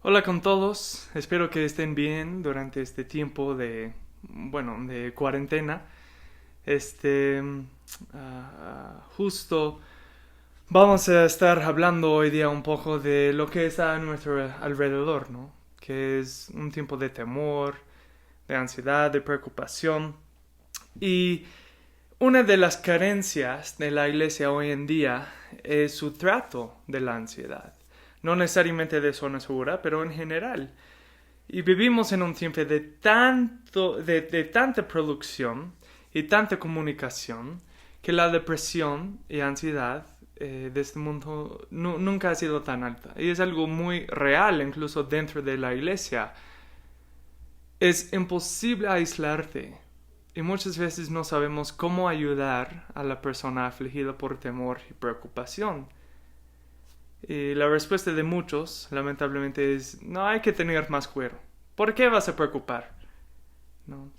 Hola con todos, espero que estén bien durante este tiempo de cuarentena. Este, Justo vamos a estar hablando hoy día un poco de lo que está a nuestro alrededor, ¿no? Que es un tiempo de temor, de ansiedad, de preocupación. Y una de las carencias de la iglesia hoy en día es su trato de la ansiedad. No necesariamente de zona segura, pero en general. Y vivimos en un tiempo de tanta producción y tanta comunicación que la depresión y ansiedad de este mundo nunca ha sido tan alta. Y es algo muy real, incluso dentro de la iglesia. Es imposible aislarte. Y muchas veces no sabemos cómo ayudar a la persona afligida por temor y preocupación. Y la respuesta de muchos, lamentablemente, es: no hay que tener más cuero. ¿Por qué vas a preocupar? ¿No?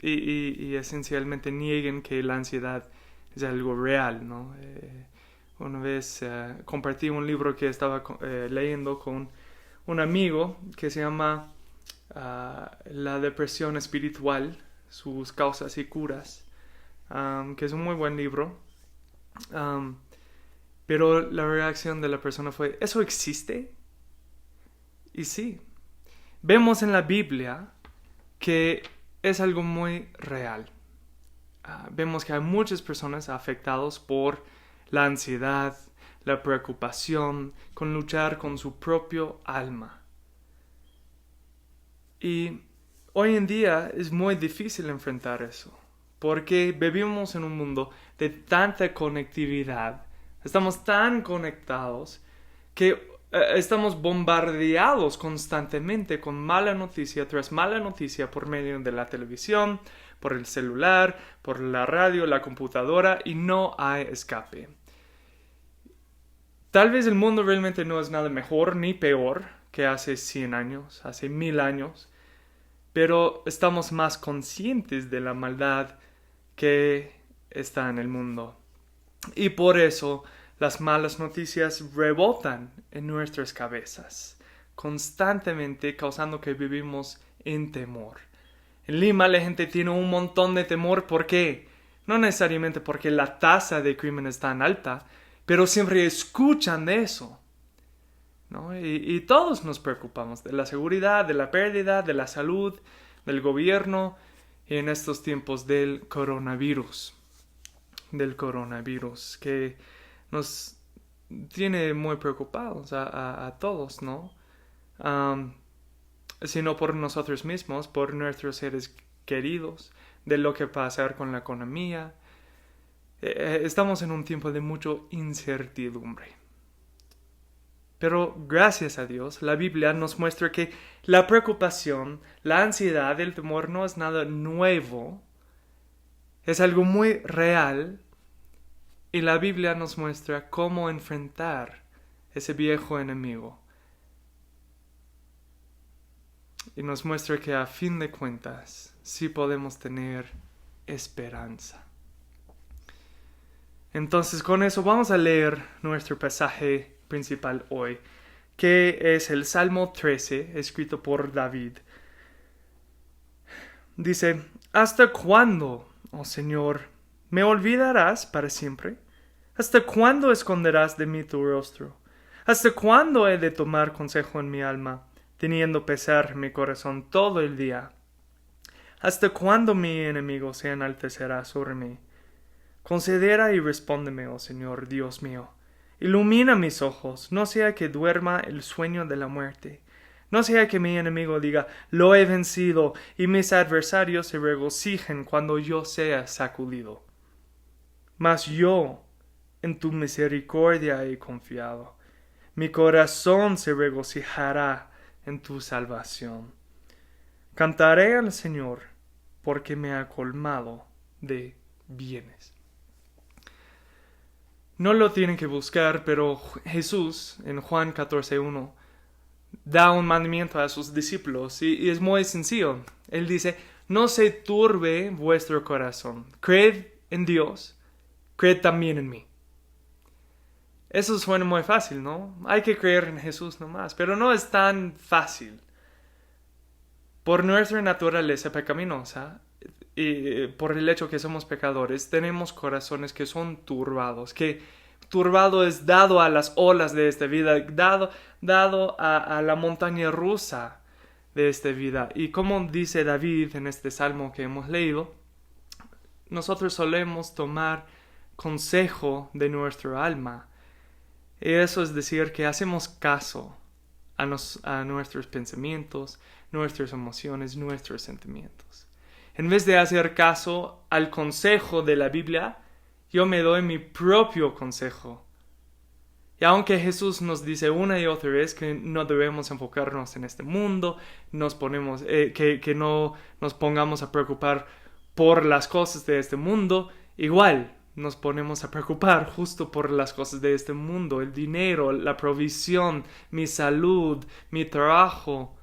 Y esencialmente nieguen que la ansiedad es algo real, ¿no? Una vez compartí un libro que estaba leyendo con un amigo que se llama La depresión espiritual, sus causas y curas, que es un muy buen libro. Um, pero la reacción de la persona fue: ¿eso existe? Y sí, vemos en la Biblia que es algo muy real. Vemos que hay muchas personas afectadas por la ansiedad, la preocupación, con luchar con su propio alma. Y hoy en día es muy difícil enfrentar eso, porque vivimos en un mundo de tanta conectividad, estamos tan conectados que estamos bombardeados constantemente con mala noticia tras mala noticia por medio de la televisión, por el celular, por la radio, la computadora, y no hay escape. Tal vez el mundo realmente no es nada mejor ni peor que hace 100 años, hace 1000 años, pero estamos más conscientes de la maldad que está en el mundo. Y por eso las malas noticias rebotan en nuestras cabezas, constantemente causando que vivimos en temor. En Lima la gente tiene un montón de temor. ¿Por qué? No necesariamente porque la tasa de crimen es tan alta, pero siempre escuchan de eso, ¿no? Y todos nos preocupamos de la seguridad, de la pérdida, de la salud, del gobierno y en estos tiempos del coronavirus, que nos tiene muy preocupados a todos, ¿no? Um, Sino por nosotros mismos, por nuestros seres queridos, de lo que va a pasar con la economía. Estamos en un tiempo de mucha incertidumbre. Pero gracias a Dios, la Biblia nos muestra que la preocupación, la ansiedad, el temor no es nada nuevo, es algo muy real, y la Biblia nos muestra cómo enfrentar ese viejo enemigo. Y nos muestra que a fin de cuentas sí podemos tener esperanza. Entonces con eso vamos a leer nuestro pasaje principal hoy, que es el Salmo 13, escrito por David. Dice: ¿hasta cuándo, oh Señor, me olvidarás para siempre? ¿Hasta cuándo esconderás de mí tu rostro? ¿Hasta cuándo he de tomar consejo en mi alma, teniendo pesar mi corazón todo el día? ¿Hasta cuándo mi enemigo se enaltecerá sobre mí? Considera y respóndeme, oh Señor, Dios mío. Ilumina mis ojos, no sea que duerma el sueño de la muerte. No sea que mi enemigo diga: lo he vencido, y mis adversarios se regocijen cuando yo sea sacudido. Mas yo en tu misericordia he confiado. Mi corazón se regocijará en tu salvación. Cantaré al Señor, porque me ha colmado de bienes. No lo tienen que buscar, pero Jesús en Juan 14:1 da un mandamiento a sus discípulos y es muy sencillo. Él dice: no se turbe vuestro corazón. Creed en Dios, creed también en mí. Eso suena muy fácil, ¿no? Hay que creer en Jesús nomás, pero no es tan fácil. Por nuestra naturaleza pecaminosa y por el hecho que somos pecadores, tenemos corazones que son turbados, que turbado es dado a las olas de esta vida, dado a la montaña rusa de esta vida. Y como dice David en este salmo que hemos leído, nosotros solemos tomar consejo de nuestro alma. Y eso es decir que hacemos caso a nuestros pensamientos, nuestras emociones, nuestros sentimientos. En vez de hacer caso al consejo de la Biblia, yo me doy mi propio consejo. Y aunque Jesús nos dice una y otra vez que no debemos enfocarnos en este mundo, que no nos pongamos a preocupar por las cosas de este mundo, igual nos ponemos a preocupar justo por las cosas de este mundo, el dinero, la provisión, mi salud, mi trabajo.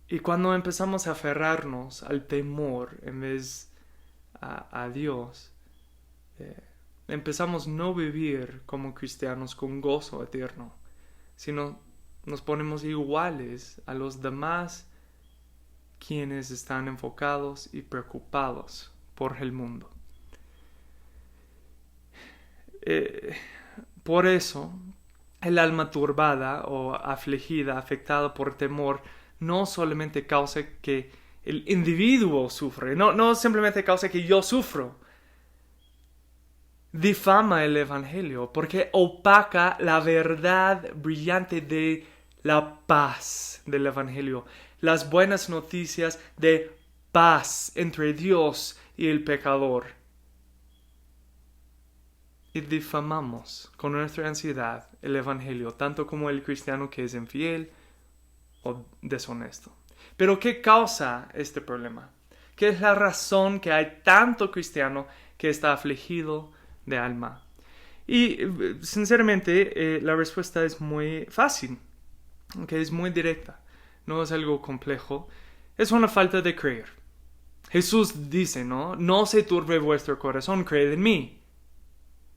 Y cuando empezamos a aferrarnos al temor en vez a Dios, empezamos a no vivir como cristianos con gozo eterno, sino nos ponemos iguales a los demás quienes están enfocados y preocupados por el mundo. Por eso, el alma turbada o afligida, afectada por temor, no solamente causa que el individuo sufre, no simplemente causa que yo sufro. Difama el Evangelio porque opaca la verdad brillante de la paz del Evangelio, las buenas noticias de paz entre Dios y el pecador. Y difamamos con nuestra ansiedad el Evangelio, tanto como el cristiano que es infiel o deshonesto. Pero ¿qué causa este problema? ¿Qué es la razón que hay tanto cristiano que está afligido de alma? Y sinceramente la respuesta es muy fácil, que es muy directa, no es algo complejo, es una falta de creer. Jesús dice, no se turbe vuestro corazón, creed en mí.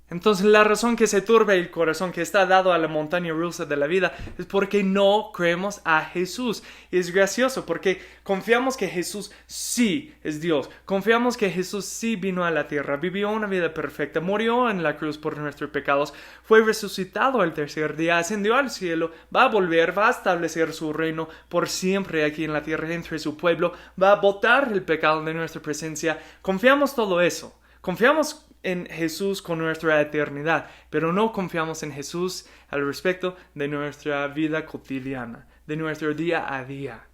Entonces la razón que se turbe el corazón que está dado a la montaña rusa de la vida es porque no creemos a Jesús. Y es gracioso porque confiamos que Jesús sí es Dios. Confiamos que Jesús sí vino a la tierra, vivió una vida perfecta, murió en la cruz por nuestros pecados, fue resucitado el tercer día, ascendió al cielo, va a volver, va a establecer su reino por siempre aquí en la tierra entre su pueblo, va a botar el pecado de nuestra presencia. Confiamos todo eso. Confiamos en Jesús con nuestra eternidad, pero no confiamos en Jesús al respecto de nuestra vida cotidiana, de nuestro día a día.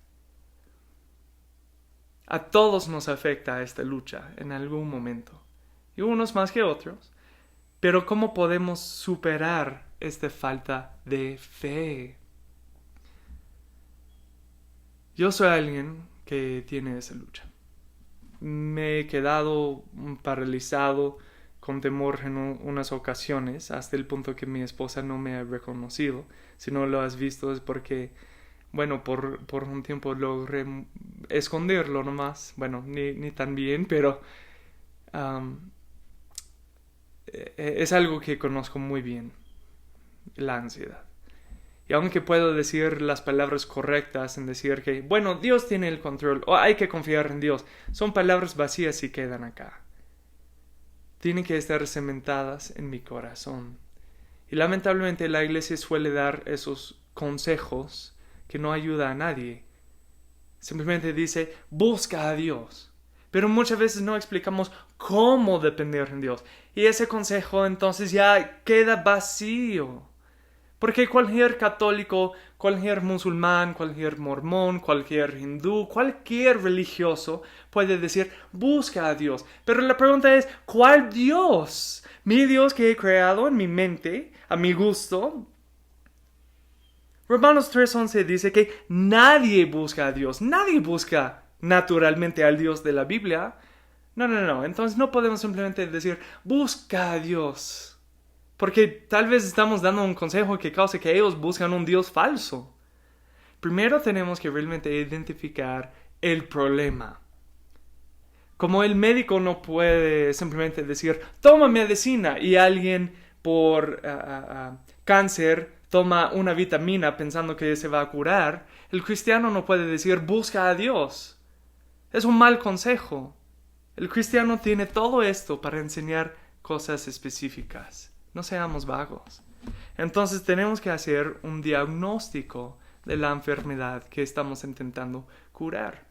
A todos nos afecta esta lucha en algún momento, y unos más que otros, pero ¿cómo podemos superar esta falta de fe? Yo soy alguien que tiene esa lucha. Me he quedado paralizado con temor en unas ocasiones, hasta el punto que mi esposa no me ha reconocido. Si no lo has visto es porque, bueno, por un tiempo logré esconderlo nomás. Bueno, ni tan bien, pero es algo que conozco muy bien, la ansiedad. Y aunque puedo decir las palabras correctas en decir que, bueno, Dios tiene el control, o hay que confiar en Dios, son palabras vacías y quedan acá. Tienen que estar cementadas en mi corazón. Y lamentablemente la iglesia suele dar esos consejos que no ayuda a nadie. Simplemente dice, busca a Dios. Pero muchas veces no explicamos cómo depender en Dios. Y ese consejo entonces ya queda vacío. Porque cualquier católico, cualquier musulmán, cualquier mormón, cualquier hindú, cualquier religioso puede decir, busca a Dios. Pero la pregunta es, ¿cuál Dios? ¿Mi Dios que he creado en mi mente, a mi gusto? Romanos 3:11 dice que nadie busca a Dios. Nadie busca naturalmente al Dios de la Biblia. No. Entonces no podemos simplemente decir, busca a Dios. Porque tal vez estamos dando un consejo que cause que ellos buscan un Dios falso. Primero tenemos que realmente identificar el problema. Como el médico no puede simplemente decir, toma medicina, y alguien por cáncer toma una vitamina pensando que se va a curar, el cristiano no puede decir busca a Dios. Es un mal consejo. El cristiano tiene todo esto para enseñar cosas específicas. No seamos vagos. Entonces tenemos que hacer un diagnóstico de la enfermedad que estamos intentando curar.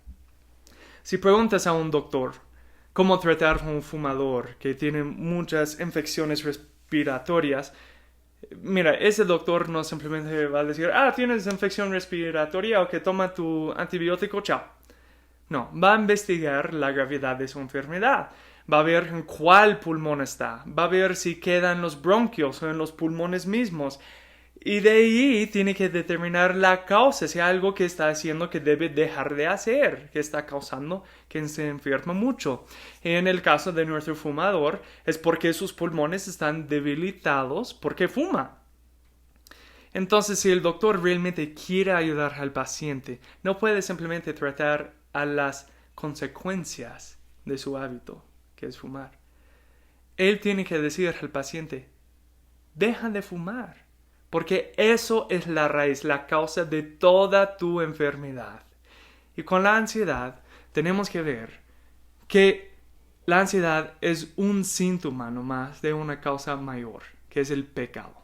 Si preguntas a un doctor cómo tratar a un fumador que tiene muchas infecciones respiratorias, mira, ese doctor no simplemente va a decir, tienes infección respiratoria, ok, toma tu antibiótico, chao. No, va a investigar la gravedad de su enfermedad. Va a ver en cuál pulmón está. Va a ver si queda en los bronquios o en los pulmones mismos. Y de ahí tiene que determinar la causa, si hay algo que está haciendo que debe dejar de hacer, que está causando que se enferma mucho. En el caso de nuestro fumador, es porque sus pulmones están debilitados porque fuma. Entonces, si el doctor realmente quiere ayudar al paciente, no puede simplemente tratar a las consecuencias de su hábito, que es fumar. Él tiene que decir al paciente, deja de fumar, porque eso es la raíz, la causa de toda tu enfermedad. Y con la ansiedad tenemos que ver que la ansiedad es un síntoma nomás de una causa mayor, que es el pecado.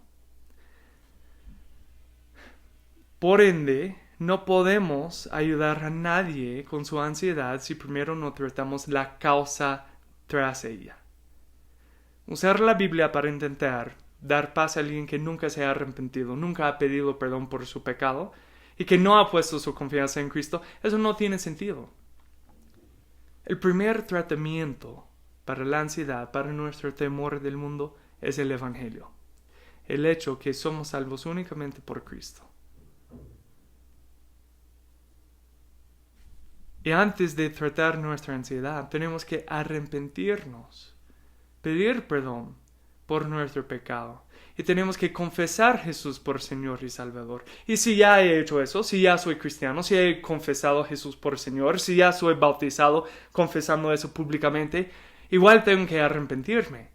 Por ende, no podemos ayudar a nadie con su ansiedad si primero no tratamos la causa tras ella. Usar la Biblia para intentar dar paz a alguien que nunca se ha arrepentido, nunca ha pedido perdón por su pecado y que no ha puesto su confianza en Cristo, eso no tiene sentido. El primer tratamiento para la ansiedad, para nuestro temor del mundo, es el Evangelio. El hecho que somos salvos únicamente por Cristo. Y antes de tratar nuestra ansiedad, tenemos que arrepentirnos, pedir perdón por nuestro pecado. Y tenemos que confesar a Jesús por Señor y Salvador. Y si ya he hecho eso, si ya soy cristiano, si he confesado a Jesús por Señor, si ya soy bautizado confesando eso públicamente, igual tengo que arrepentirme.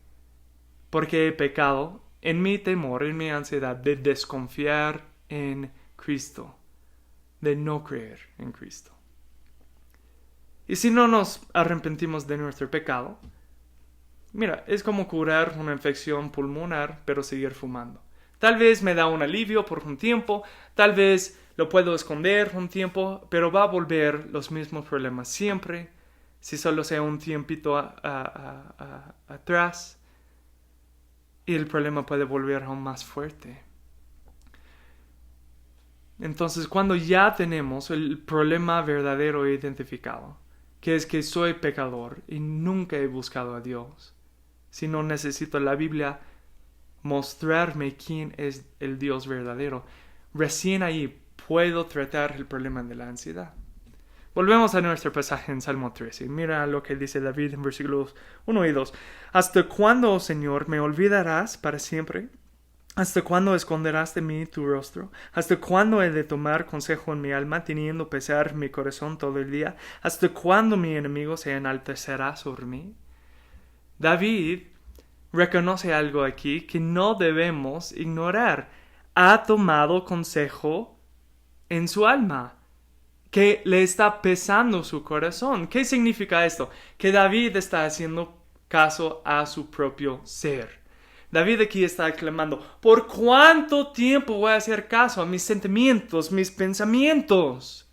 Porque he pecado en mi temor, en mi ansiedad de desconfiar en Cristo, de no creer en Cristo. Y si no nos arrepentimos de nuestro pecado, mira, es como curar una infección pulmonar, pero seguir fumando. Tal vez me da un alivio por un tiempo, tal vez lo puedo esconder un tiempo, pero va a volver los mismos problemas siempre, si solo sea un tiempito atrás, y el problema puede volver aún más fuerte. Entonces, cuando ya tenemos el problema verdadero identificado, que es que soy pecador y nunca he buscado a Dios, sino necesito la Biblia mostrarme quién es el Dios verdadero, recién ahí puedo tratar el problema de la ansiedad. Volvemos a nuestro pasaje en Salmo 13. Mira lo que dice David en versículos 1 y 2. ¿Hasta cuándo, oh Señor, me olvidarás para siempre? ¿Hasta cuándo esconderás de mí tu rostro? ¿Hasta cuándo he de tomar consejo en mi alma, teniendo pesar mi corazón todo el día? ¿Hasta cuándo mi enemigo se enaltecerá sobre mí? David reconoce algo aquí que no debemos ignorar. Ha tomado consejo en su alma, que le está pesando su corazón. ¿Qué significa esto? Que David está haciendo caso a su propio ser. David aquí está aclamando, ¿por cuánto tiempo voy a hacer caso a mis sentimientos, mis pensamientos?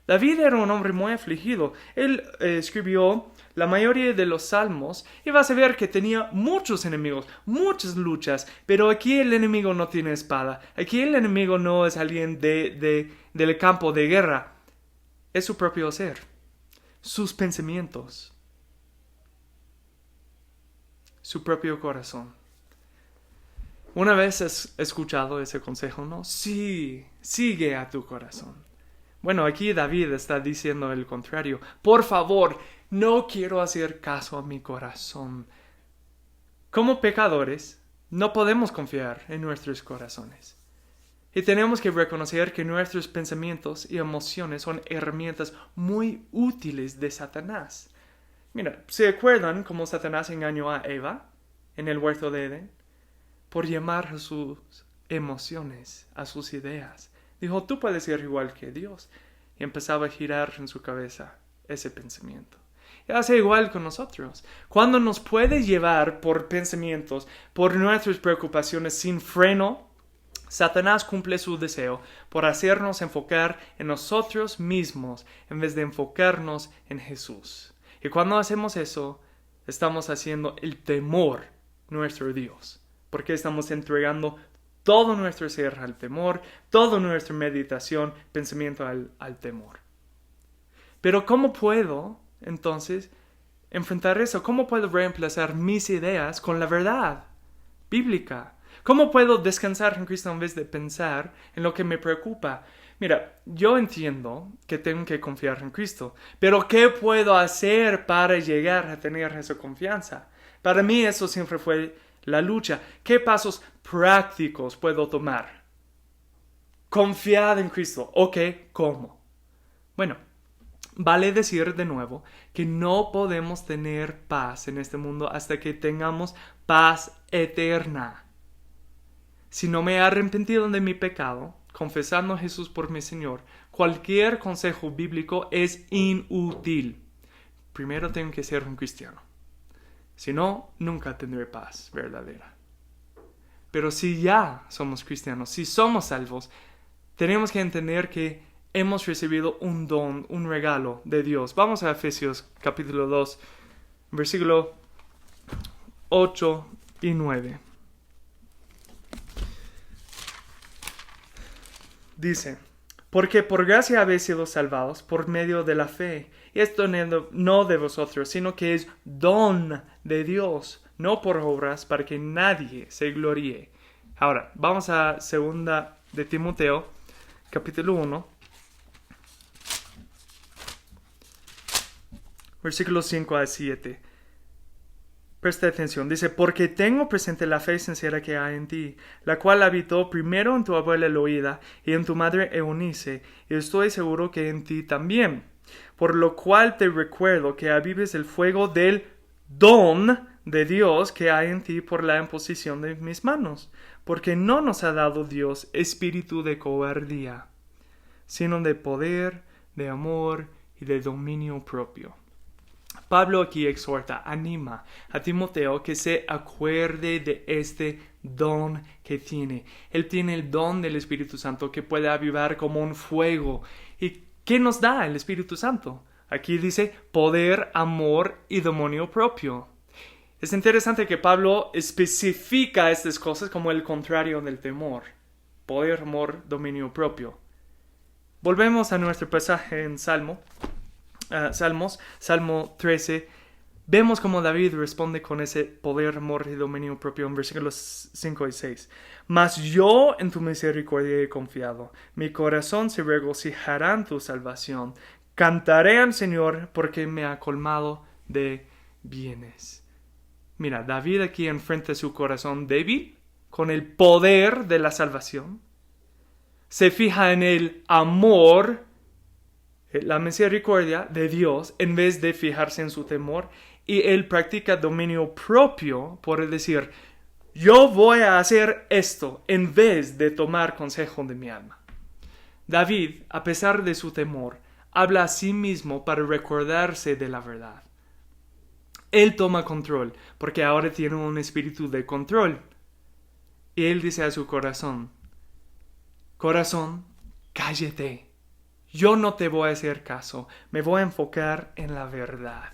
David era un hombre muy afligido. Él escribió la mayoría de los salmos y vas a ver que tenía muchos enemigos, muchas luchas, pero aquí el enemigo no tiene espada. Aquí el enemigo no es alguien del campo de guerra. Es su propio ser, sus pensamientos, su propio corazón. Una vez has escuchado ese consejo, ¿no? Sí, sigue a tu corazón. Bueno, aquí David está diciendo el contrario. Por favor, no quiero hacer caso a mi corazón. Como pecadores, no podemos confiar en nuestros corazones. Y tenemos que reconocer que nuestros pensamientos y emociones son herramientas muy útiles de Satanás. Mira, ¿se acuerdan cómo Satanás engañó a Eva en el huerto de Edén? por llamar a sus emociones, a sus ideas. Dijo, tú puedes ser igual que Dios. Y empezaba a girar en su cabeza ese pensamiento. Y hace igual con nosotros. Cuando nos puede llevar por pensamientos, por nuestras preocupaciones sin freno, Satanás cumple su deseo por hacernos enfocar en nosotros mismos en vez de enfocarnos en Jesús. Y cuando hacemos eso, estamos haciendo el temor nuestro Dios, porque estamos entregando todo nuestro ser al temor, toda nuestra meditación, pensamiento al temor. Pero ¿cómo puedo, entonces, enfrentar eso? ¿Cómo puedo reemplazar mis ideas con la verdad bíblica? ¿Cómo puedo descansar en Cristo en vez de pensar en lo que me preocupa? Mira, yo entiendo que tengo que confiar en Cristo, pero ¿qué puedo hacer para llegar a tener esa confianza? Para mí eso siempre fue la lucha. ¿Qué pasos prácticos puedo tomar? Confiar en Cristo. Ok, ¿cómo? Bueno, vale decir de nuevo que no podemos tener paz en este mundo hasta que tengamos paz eterna. Si no me he arrepentido de mi pecado, confesando a Jesús por mi Señor, cualquier consejo bíblico es inútil. Primero tengo que ser un cristiano. Si no, nunca tendré paz verdadera. Pero si ya somos cristianos, si somos salvos, tenemos que entender que hemos recibido un don, un regalo de Dios. Vamos a Efesios capítulo 2, versículo 8 y 9. Dice, porque por gracia habéis sido salvados por medio de la fe. Y esto no de vosotros, sino que es don de Dios, no por obras, para que nadie se gloríe. Ahora, vamos a 2 de Timoteo, capítulo 1, versículos 5 a 7. Presta atención, dice, porque tengo presente la fe sincera que hay en ti, la cual habitó primero en tu abuela Loida y en tu madre Eunice, y estoy seguro que en ti también. Por lo cual te recuerdo que avives el fuego del don de Dios que hay en ti por la imposición de mis manos, porque no nos ha dado Dios espíritu de cobardía, sino de poder, de amor y de dominio propio. Pablo aquí exhorta, anima a Timoteo que se acuerde de este don que tiene. Él tiene el don del Espíritu Santo que puede avivar como un fuego. ¿Y qué nos da el Espíritu Santo? Aquí dice poder, amor y dominio propio. Es interesante que Pablo especifica estas cosas como el contrario del temor. Poder, amor, dominio propio. Volvemos a nuestro pasaje en Salmo 13, vemos cómo David responde con ese poder, amor y dominio propio en versículos 5 y 6. Mas yo en tu misericordia he confiado, mi corazón se regocijará en tu salvación. Cantaré al Señor porque me ha colmado de bienes. Mira, David aquí enfrenta su corazón débil con el poder de la salvación. Se fija en el amor, la misericordia de Dios en vez de fijarse en su temor, y él practica dominio propio por decir, yo voy a hacer esto en vez de tomar consejo de mi alma. David, a pesar de su temor, habla a sí mismo para recordarse de la verdad. Él toma control porque ahora tiene un espíritu de control. Y él dice a su corazón, corazón, cállate. Yo no te voy a hacer caso, me voy a enfocar en la verdad.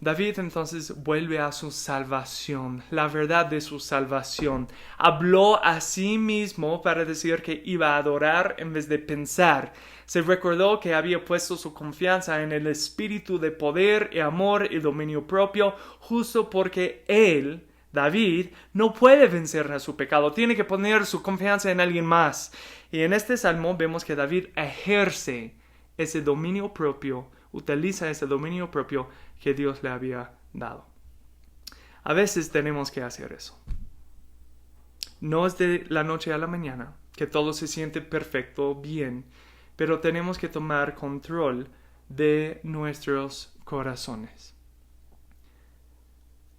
David entonces vuelve a su salvación, la verdad de su salvación. Habló a sí mismo para decir que iba a adorar en vez de pensar. Se recordó que había puesto su confianza en el espíritu de poder y amor y dominio propio, justo porque él, David, no puede vencer a su pecado, tiene que poner su confianza en alguien más. Y en este salmo vemos que David ejerce ese dominio propio, utiliza ese dominio propio que Dios le había dado. A veces tenemos que hacer eso. No es de la noche a la mañana que todo se siente perfecto, bien, pero tenemos que tomar control de nuestros corazones.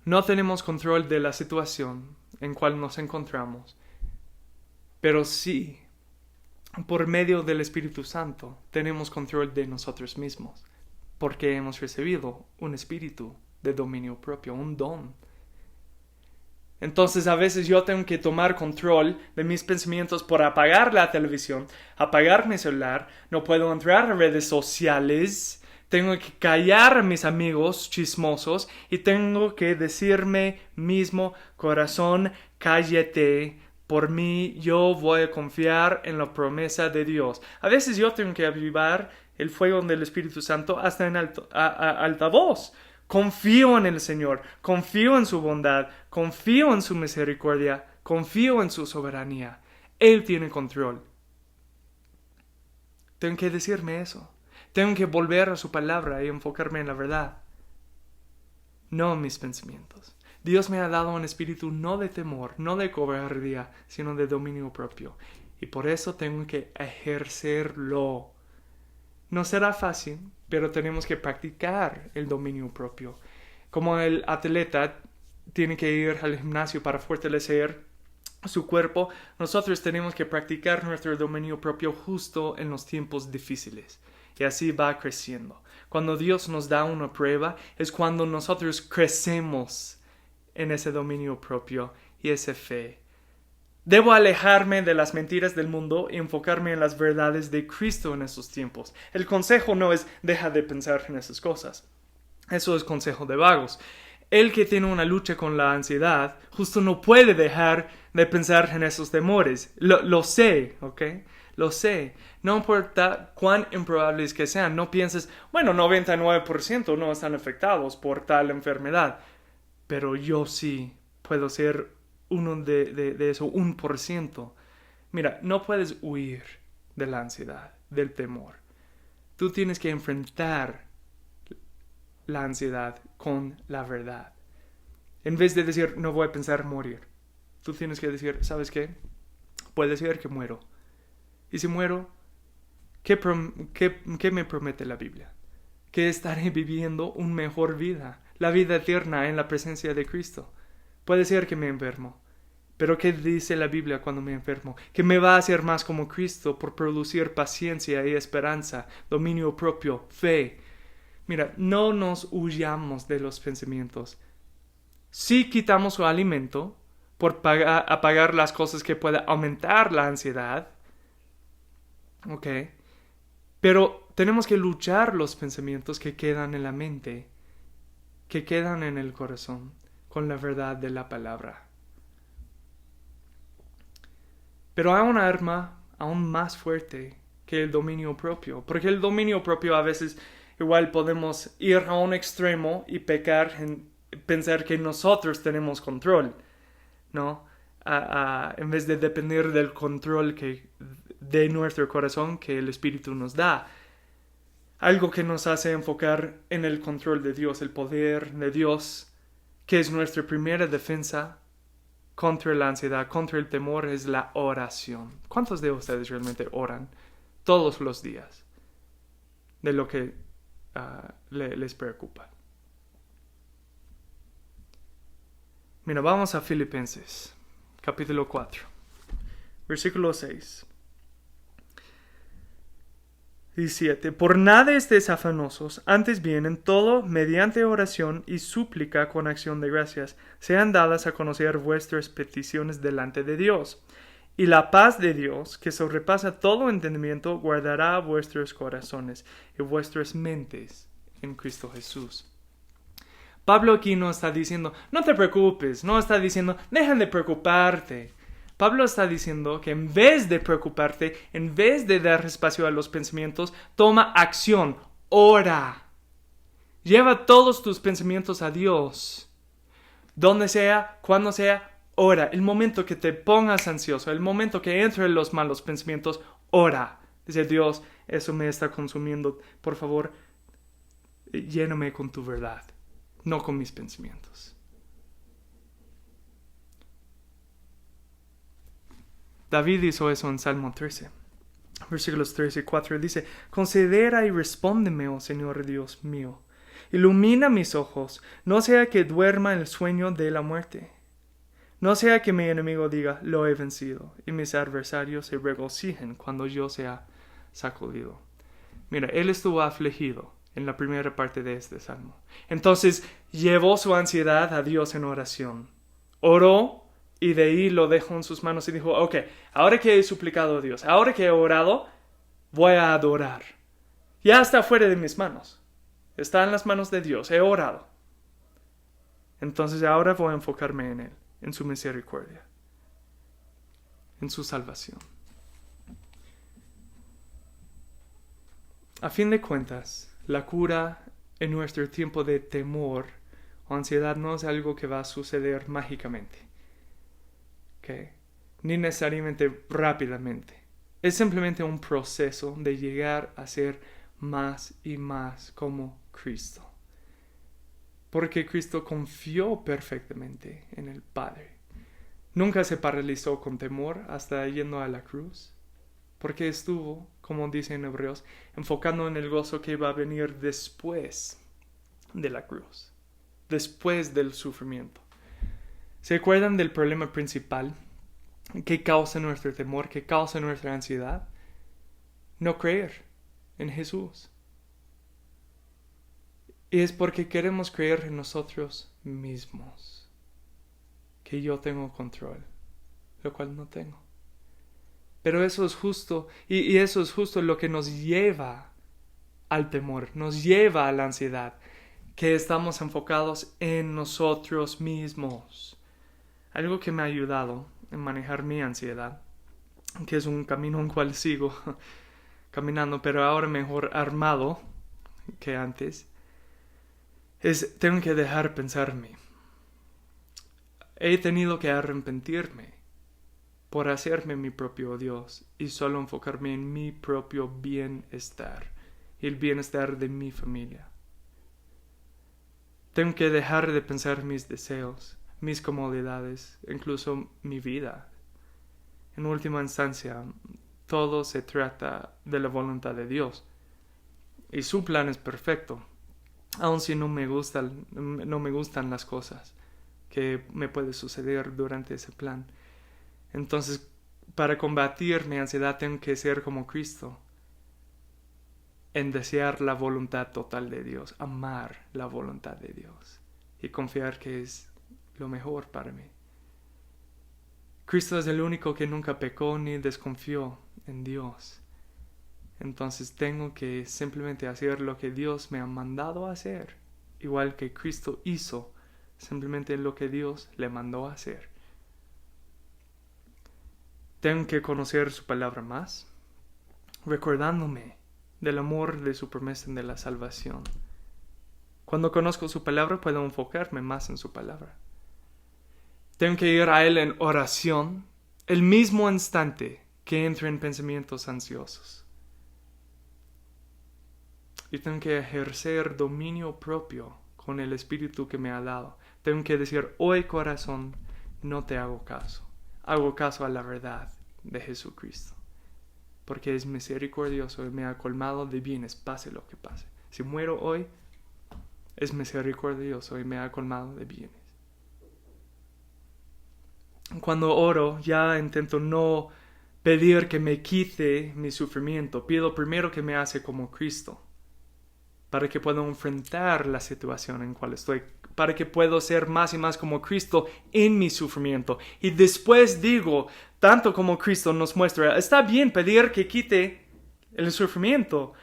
No tenemos control de la situación, en cual nos encontramos. Pero sí, por medio del Espíritu Santo, tenemos control de nosotros mismos, porque hemos recibido un espíritu de dominio propio, un don. Entonces a veces yo tengo que tomar control de mis pensamientos por apagar la televisión, apagar mi celular, no puedo entrar a redes sociales, tengo que callar a mis amigos chismosos y tengo que decirme mismo, corazón, cállate. Por mí yo voy a confiar en la promesa de Dios. A veces yo tengo que avivar el fuego del Espíritu Santo hasta en alta voz. Confío en el Señor, confío en su bondad, confío en su misericordia, confío en su soberanía. Él tiene control. Tengo que decirme eso. Tengo que volver a su palabra y enfocarme en la verdad, no en mis pensamientos. Dios me ha dado un espíritu no de temor, no de cobardía, sino de dominio propio. Y por eso tengo que ejercerlo. No será fácil, pero tenemos que practicar el dominio propio. Como el atleta tiene que ir al gimnasio para fortalecer su cuerpo, nosotros tenemos que practicar nuestro dominio propio justo en los tiempos difíciles. Y así va creciendo. Cuando Dios nos da una prueba, es cuando nosotros crecemos en ese dominio propio y esa fe. Debo alejarme de las mentiras del mundo y enfocarme en las verdades de Cristo en esos tiempos. El consejo no es deja de pensar en esas cosas. Eso es consejo de vagos. El que tiene una lucha con la ansiedad, justo no puede dejar de pensar en esos temores. Lo sé, ¿ok? Lo sé. No importa cuán improbables que sean. No pienses, bueno, 99% no están afectados por tal enfermedad. Pero yo sí puedo ser uno de eso, 1%. Mira, no puedes huir de la ansiedad, del temor. Tú tienes que enfrentar la ansiedad con la verdad. En vez de decir, no voy a pensar morir, tú tienes que decir, ¿sabes qué? Puede ser que muero. Y si muero, ¿qué me promete la Biblia? Que estaré viviendo una mejor vida, la vida eterna en la presencia de Cristo. Puede ser que me enfermo, pero ¿qué dice la Biblia cuando me enfermo? Que me va a hacer más como Cristo por producir paciencia y esperanza, dominio propio, fe. Mira, no nos huyamos de los pensamientos. Sí quitamos su alimento por apagar las cosas que puedan aumentar la ansiedad. ¿Ok? Pero tenemos que luchar los pensamientos que quedan en la mente, que quedan en el corazón, con la verdad de la palabra. Pero hay una arma aún más fuerte que el dominio propio, porque el dominio propio a veces igual podemos ir a un extremo y pecar en pensar que nosotros tenemos control, ¿no? En vez de depender del control de nuestro corazón que el Espíritu nos da. Algo que nos hace enfocar en el control de Dios, el poder de Dios, que es nuestra primera defensa contra la ansiedad, contra el temor, es la oración. ¿Cuántos de ustedes realmente oran todos los días de lo que les preocupa? Mira, vamos a Filipenses, capítulo 4, versículo 6 y 7. Por nada estéis afanosos, antes bien en todo, mediante oración y súplica con acción de gracias, sean dadas a conocer vuestras peticiones delante de Dios. Y la paz de Dios, que sobrepasa todo entendimiento, guardará vuestros corazones y vuestras mentes en Cristo Jesús. Pablo aquí no está diciendo, no te preocupes, no está diciendo, deja de preocuparte. Pablo está diciendo que en vez de preocuparte, en vez de dar espacio a los pensamientos, toma acción, ora. Lleva todos tus pensamientos a Dios. Donde sea, cuando sea, ora. El momento que te pongas ansioso, el momento que entren los malos pensamientos, ora. Dice Dios, eso me está consumiendo. Por favor, lléname con tu verdad, no con mis pensamientos. David hizo eso en Salmo 13, versículos 3 y 4. Dice, considera y respóndeme, oh Señor Dios mío. Ilumina mis ojos, no sea que duerma el sueño de la muerte. No sea que mi enemigo diga, lo he vencido, y mis adversarios se regocijen cuando yo sea sacudido. Mira, él estuvo afligido en la primera parte de este salmo. Entonces llevó su ansiedad a Dios en oración. Oró y de ahí lo dejó en sus manos y dijo, ok, ahora que he suplicado a Dios, ahora que he orado, voy a adorar. Ya está fuera de mis manos. Está en las manos de Dios. He orado. Entonces ahora voy a enfocarme en Él, en su misericordia, en su salvación. A fin de cuentas, la cura en nuestro tiempo de temor o ansiedad no es algo que va a suceder mágicamente, ¿okay? Ni necesariamente rápidamente. Es simplemente un proceso de llegar a ser más y más como Cristo. Porque Cristo confió perfectamente en el Padre. Nunca se paralizó con temor hasta yendo a la cruz. Porque estuvo, como dice en Hebreos, enfocando en el gozo que iba a venir después de la cruz, después del sufrimiento. ¿Se acuerdan del problema principal que causa nuestro temor, que causa nuestra ansiedad? No creer en Jesús. Y es porque queremos creer en nosotros mismos, que yo tengo control, lo cual no tengo. Pero eso es justo, y eso es justo lo que nos lleva al temor, nos lleva a la ansiedad, que estamos enfocados en nosotros mismos. Algo que me ha ayudado en manejar mi ansiedad, que es un camino en cual sigo caminando, pero ahora mejor armado que antes, es tengo que dejar pensarme. He tenido que arrepentirme por hacerme mi propio Dios y solo enfocarme en mi propio bienestar y el bienestar de mi familia. Tengo que dejar de pensar mis deseos, mis comodidades, incluso mi vida. En última instancia, todo se trata de la voluntad de Dios y su plan es perfecto, aun si no me gustan las cosas que me puede suceder durante ese plan. Entonces, para combatir mi ansiedad tengo que ser como Cristo, en desear la voluntad total de Dios, amar la voluntad de Dios y confiar que es lo mejor para mí. Cristo es el único que nunca pecó ni desconfió en Dios. Entonces tengo que simplemente hacer lo que Dios me ha mandado a hacer, igual que Cristo hizo simplemente lo que Dios le mandó a hacer. Tengo que conocer su palabra más, recordándome del amor de su promesa de la salvación. Cuando conozco su palabra puedo enfocarme más en su palabra. Tengo que ir a Él en oración el mismo instante que entro en pensamientos ansiosos. Y tengo que ejercer dominio propio con el Espíritu que me ha dado. Tengo que decir, hoy corazón, no te hago caso. Hago caso a la verdad de Jesucristo, porque es misericordioso y me ha colmado de bienes, pase lo que pase. Si muero hoy, es misericordioso y me ha colmado de bienes. Cuando oro, ya intento no pedir que me quite mi sufrimiento. Pido primero que me hace como Cristo, para que pueda enfrentar la situación en cual estoy, para que pueda ser más y más como Cristo en mi sufrimiento. Y después digo, tanto como Cristo nos muestra, está bien pedir que quite el sufrimiento,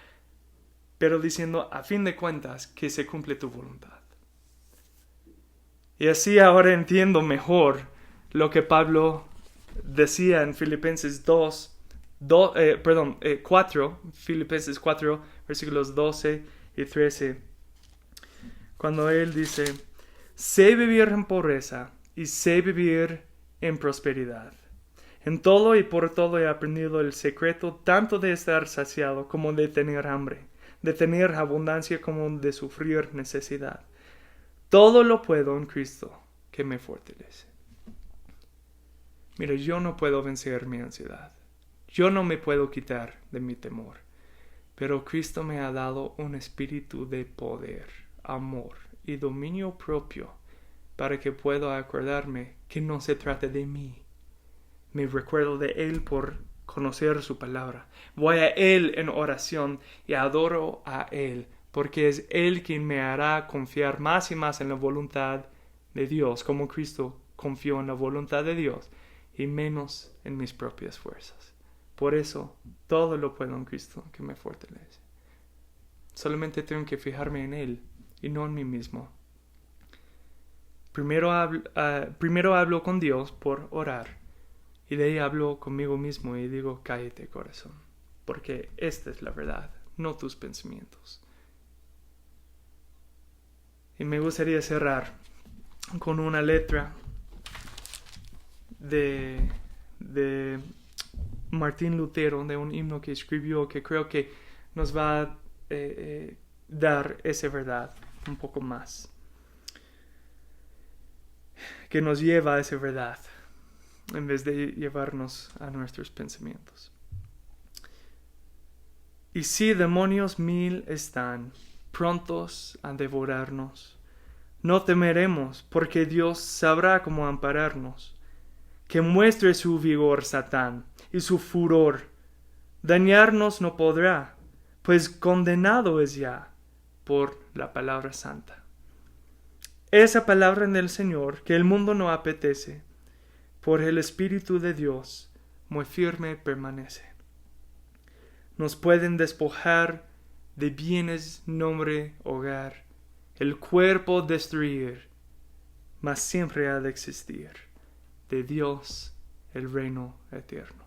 pero diciendo, a fin de cuentas, que se cumple tu voluntad. Y así ahora entiendo mejor lo que Pablo decía en Filipenses 4, Filipenses 4, versículos 12 y 13, cuando él dice, sé vivir en pobreza y sé vivir en prosperidad. En todo y por todo he aprendido el secreto tanto de estar saciado como de tener hambre, de tener abundancia como de sufrir necesidad. Todo lo puedo en Cristo que me fortalece. Mira, yo no puedo vencer mi ansiedad. Yo no me puedo quitar de mi temor. Pero Cristo me ha dado un espíritu de poder, amor y dominio propio para que pueda acordarme que no se trate de mí. Me recuerdo de Él por conocer su palabra. Voy a Él en oración y adoro a Él, porque es Él quien me hará confiar más y más en la voluntad de Dios, como Cristo confió en la voluntad de Dios, y menos en mis propias fuerzas. Por eso, todo lo puedo en Cristo que me fortalece. Solamente tengo que fijarme en Él y no en mí mismo. Primero hablo con Dios por orar, y de ahí hablo conmigo mismo y digo, cállate, corazón, porque esta es la verdad, no tus pensamientos. Y me gustaría cerrar con una letra de Martín Lutero, de un himno que escribió, que creo que nos va a dar esa verdad un poco más, que nos lleva a esa verdad en vez de llevarnos a nuestros pensamientos. Y si demonios 1000 están prontos a devorarnos, no temeremos, porque Dios sabrá cómo ampararnos. Que muestre su vigor Satán y su furor, dañarnos no podrá, pues condenado es ya por la palabra santa. Esa palabra del Señor que el mundo no apetece, por el Espíritu de Dios muy firme permanece. Nos pueden despojar de bienes, nombre, hogar, el cuerpo destruir, mas siempre ha de existir de Dios el reino eterno.